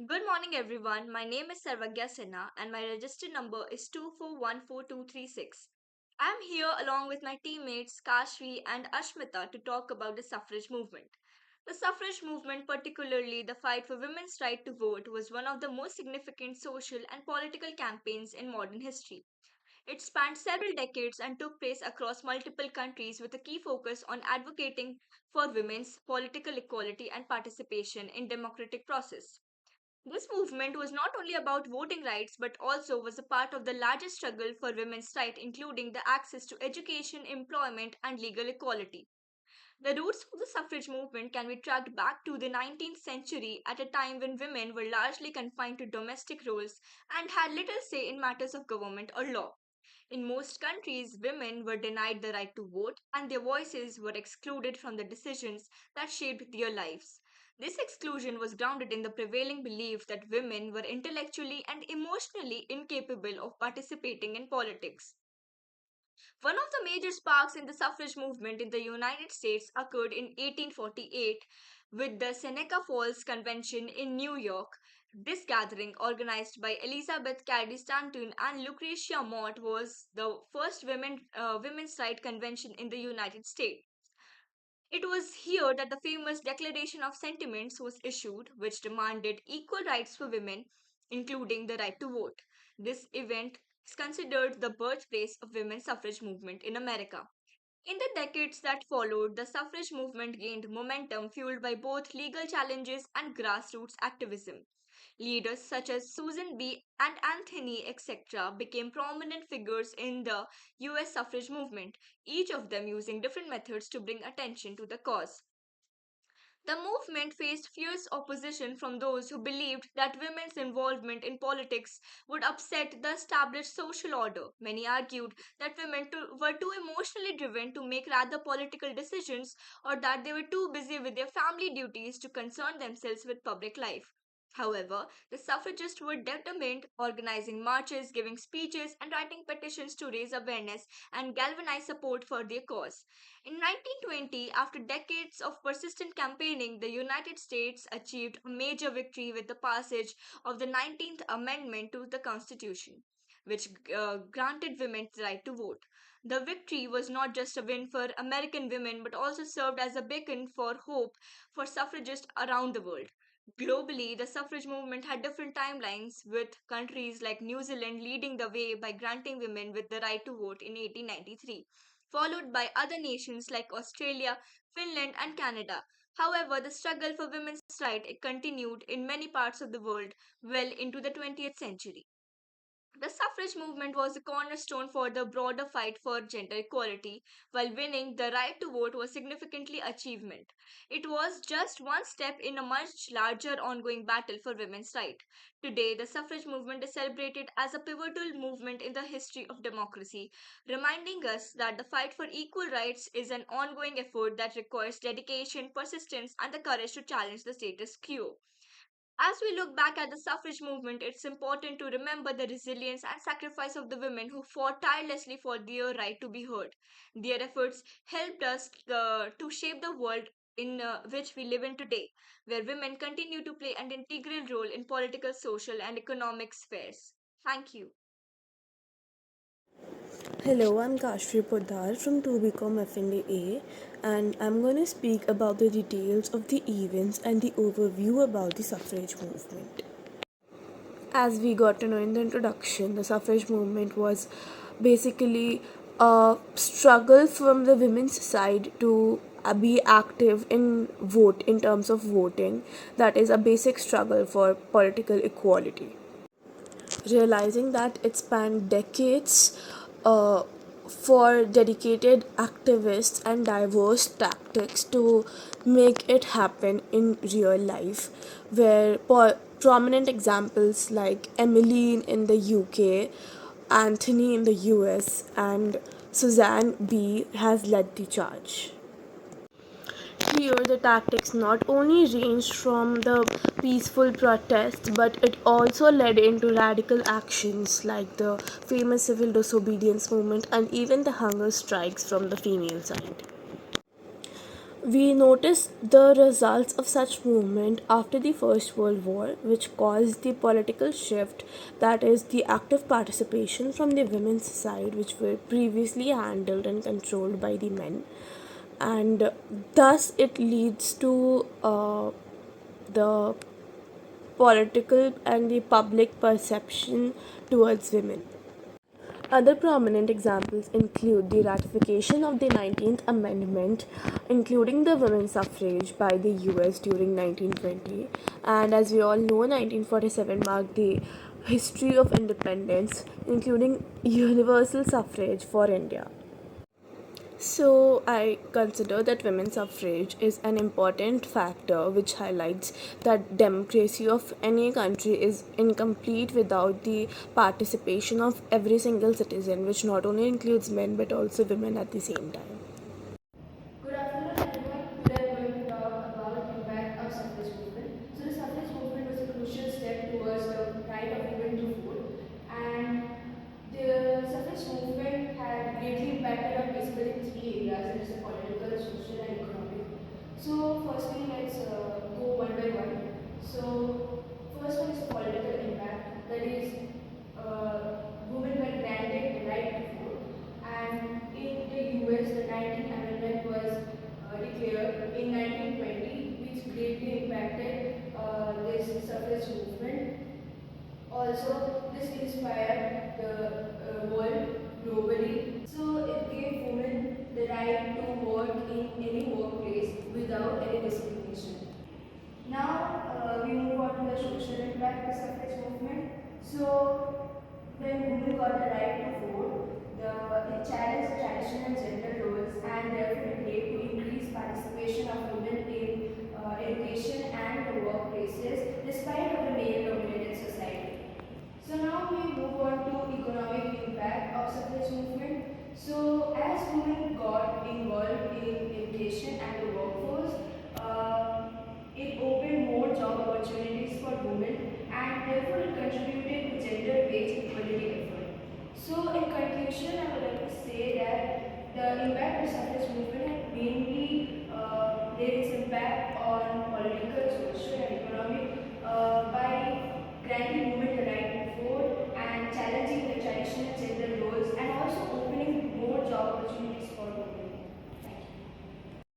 Good morning, everyone. My name is Sarvagya Sinha, and my registered number is 2414236. I'm here along with my teammates Kashvi and Ashmita to talk about the suffrage movement. The suffrage movement, particularly the fight for women's right to vote, was one of the most significant social and political campaigns in modern history. It spanned several decades and took place across multiple countries with a key focus on advocating for women's political equality and participation in democratic process. This movement was not only about voting rights but also was a part of the larger struggle for women's rights, including the access to education, employment, and legal equality. The roots of the suffrage movement can be tracked back to the 19th century at a time when women were largely confined to domestic roles and had little say in matters of government or law. In most countries, women were denied the right to vote and their voices were excluded from the decisions that shaped their lives. This exclusion was grounded in the prevailing belief that women were intellectually and emotionally incapable of participating in politics. One of the major sparks in the suffrage movement in the United States occurred in 1848 with the Seneca Falls Convention in New York. This gathering, organized by Elizabeth Cady Stanton and Lucretia Mott, was the first women's rights convention in the United States. It was here that the famous Declaration of Sentiments was issued, which demanded equal rights for women, including the right to vote. This event is considered the birthplace of women's suffrage movement in America. In the decades that followed, the suffrage movement gained momentum fueled by both legal challenges and grassroots activism. Leaders such as Susan B. and Anthony, etc., became prominent figures in the US suffrage movement, each of them using different methods to bring attention to the cause. The movement faced fierce opposition from those who believed that women's involvement in politics would upset the established social order. Many argued that were too emotionally driven to make rather political decisions or that they were too busy with their family duties to concern themselves with public life. However, the suffragists were determined, organizing marches, giving speeches, and writing petitions to raise awareness and galvanize support for their cause. In 1920, after decades of persistent campaigning, the United States achieved a major victory with the passage of the 19th Amendment to the Constitution, which granted women the right to vote. The victory was not just a win for American women but also served as a beacon for hope for suffragists around the world. Globally, the suffrage movement had different timelines, with countries like New Zealand leading the way by granting women with the right to vote in 1893, followed by other nations like Australia, Finland, and Canada. However, the struggle for women's rights continued in many parts of the world well into the 20th century. The suffrage movement was a cornerstone for the broader fight for gender equality, while winning the right to vote was significantly achievement. It was just one step in a much larger ongoing battle for women's rights. Today, the suffrage movement is celebrated as a pivotal movement in the history of democracy, reminding us that the fight for equal rights is an ongoing effort that requires dedication, persistence, and the courage to challenge the status quo. As we look back at the suffrage movement, it's important to remember the resilience and sacrifice of the women who fought tirelessly for their right to be heard. Their efforts helped us to shape the world in which we live in today, where women continue to play an integral role in political, social, and economic spheres. Thank you. Hello, I'm Kashri Poddar from 2BCom FNDA, and I'm going to speak about the details of the events and the overview about the suffrage movement. As we got to know in the introduction, the suffrage movement was basically a struggle from the women's side to be active in terms of voting. That is a basic struggle for political equality. Realizing that it spanned decades uh, for dedicated activists and diverse tactics to make it happen in real life, where prominent examples like Emmeline in the UK, Anthony in the US, and Suzanne B has led the charge. Here, the tactics not only ranged from the peaceful protests, but it also led into radical actions like the famous civil disobedience movement and even the hunger strikes from the female side. We notice the results of such movement after the First World War, which caused the political shift, that is, the active participation from the women's side, which were previously handled and controlled by the men. And thus, it leads to the political and the public perception towards women. Other prominent examples include the ratification of the 19th Amendment, including the women's suffrage by the US during 1920, and as we all know, 1947 marked the history of independence, including universal suffrage for India. So, I consider that women's suffrage is an important factor which highlights that democracy of any country is incomplete without the participation of every single citizen, which not only includes men but also women at the same time. Good afternoon, everyone. Today I'm going to talk about impact of suffrage movement. So the suffrage movement was a crucial step towards the right of women to vote, and the suffrage movement had greatly impacted on basically three areas, that is the political, social, and economic. So firstly, let's go one by one. So first one is the political impact. That is, uh, women were granted the right to vote, and in the US, the 19th Amendment was declared in 1920, which greatly impacted this suffrage movement. Also, this inspired the world globally. So, it gave women the right to work in any workplace without any discrimination. Now, we move on to the social impact of suffrage movement. So, when women got the right to vote, it challenged the traditional gender roles, and therefore it led to increased participation of women in education and the workplaces despite of the male-dominated society. So now we move on to economic impact of suffrage movement. So as women got involved in education and the workforce, uh, it opened more job opportunities for women, and therefore it contributed to gender based equality effort. So in conclusion, I would like to say that the impact of suffrage movement had mainly laid its impact on political, social and economic